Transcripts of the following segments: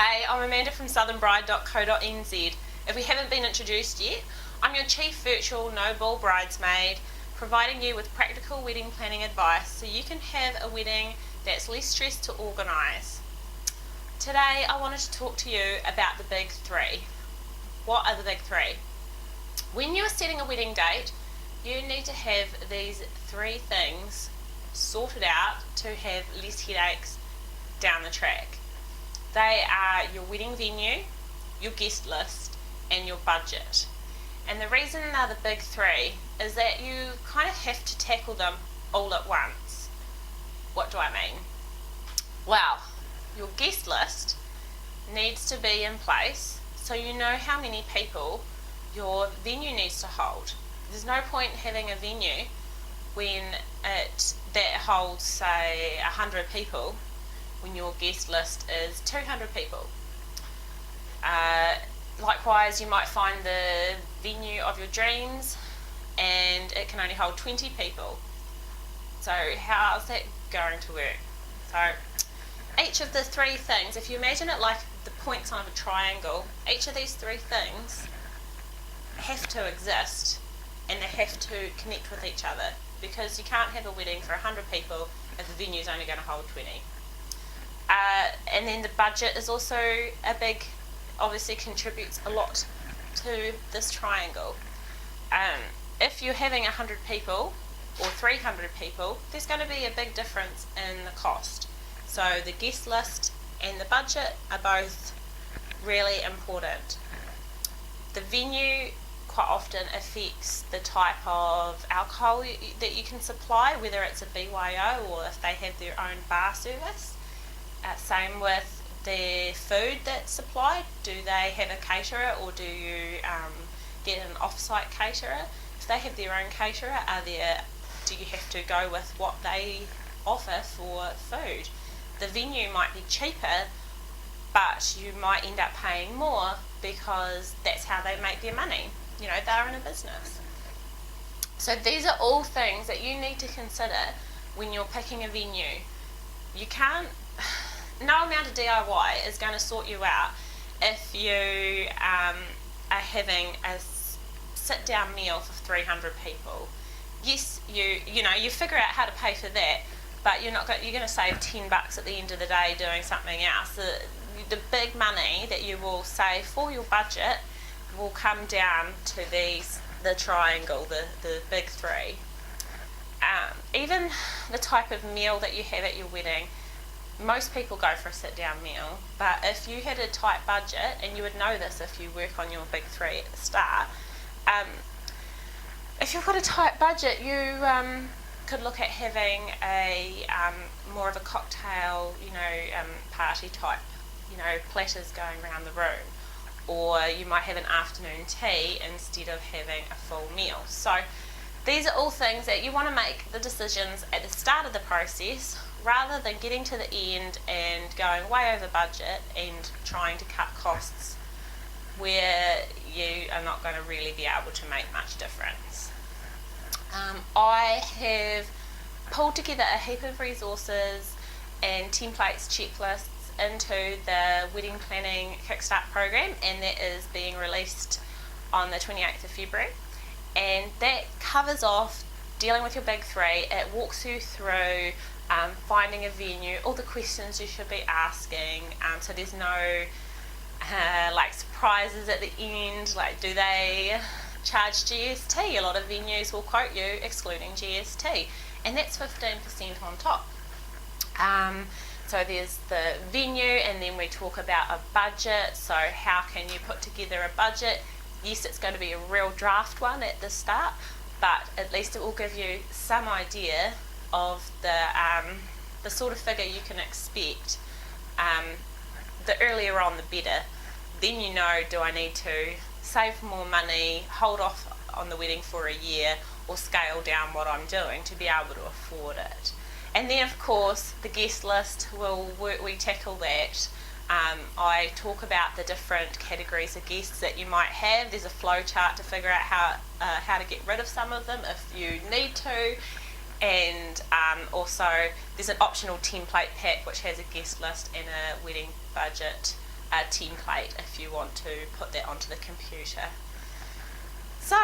Hey, I'm Amanda from southernbride.co.nz. If we haven't been introduced yet, I'm your Chief Virtual No-Ball Bridesmaid, providing you with practical wedding planning advice so you can have a wedding that's less stress to organise. Today I wanted to talk to you about the big three. What are the big three? When you are setting a wedding date, you need to have these three things sorted out to have less headaches down the track. They are your wedding venue, your guest list, and your budget. And the reason they're the big three is that you kind of have to tackle them all at once. What do I mean? Well, your guest list needs to be in place so you know how many people your venue needs to hold. There's no point having a venue when that holds, say, 100 people when your guest list is 200 people. Likewise, you might find the venue of your dreams and it can only hold 20 people. So how's that going to work? So each of the three things, if you imagine it like the points on a triangle, each of these three things have to exist and they have to connect with each other, because you can't have a wedding for 100 people if the venue's only going to hold 20. And then the budget is also obviously contributes a lot to this triangle. If you're having 100 people or 300 people, there's going to be a big difference in the cost. So the guest list and the budget are both really important. The venue quite often affects the type of alcohol that you can supply, whether it's a BYO or if they have their own bar service. Same with the food that's supplied. Do they have a caterer or do you get an off-site caterer? If they have their own caterer, do you have to go with what they offer for food? The venue might be cheaper, but you might end up paying more because that's how they make their money. You know, they're in a business. So these are all things that you need to consider when you're picking a venue. You can't, no amount of DIY is going to sort you out if you are having a sit-down meal for 300 people. Yes, you figure out how to pay for that, but you're going to save $10 at the end of the day doing something else. The big money that you will save for your budget will come down to the triangle, the big three. Even the type of meal that you have at your wedding, most people go for a sit-down meal, but if you had a tight budget, and you would know this if you work on your big three at the start, if you've got a tight budget, you could look at having a more of a cocktail, party type, platters going around the room, or you might have an afternoon tea instead of having a full meal. So these are all things that you want to make the decisions at the start of the process, rather than getting to the end and going way over budget and trying to cut costs where you are not going to really be able to make much difference. I have pulled together a heap of resources and templates, checklists into the Wedding Planning Kickstart program, and that is being released on the 28th of February. And that covers off dealing with your big three. It walks you through finding a venue, all the questions you should be asking, so there's no surprises at the end, like do they charge GST? A lot of venues will quote you excluding GST, and that's 15% on top. So there's the venue, and then we talk about a budget. So how can you put together a budget? Yes, it's going to be a real draft one at the start, but at least it will give you some idea of the sort of figure you can expect. The earlier on, the better. Then you know, do I need to save more money, hold off on the wedding for a year, or scale down what I'm doing to be able to afford it? And then, of course, the guest list, we tackle that. I talk about the different categories of guests that you might have. There's a flow chart to figure out how to get rid of some of them if you need to. And also there's an optional template pack which has a guest list and a wedding budget a template if you want to put that onto the computer. So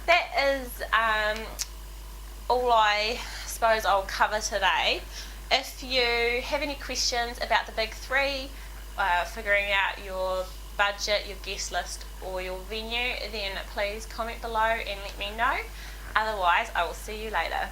that is all I suppose I'll cover today. If you have any questions about the big three, figuring out your budget, your guest list or your venue, then please comment below and let me know. Otherwise, I will see you later.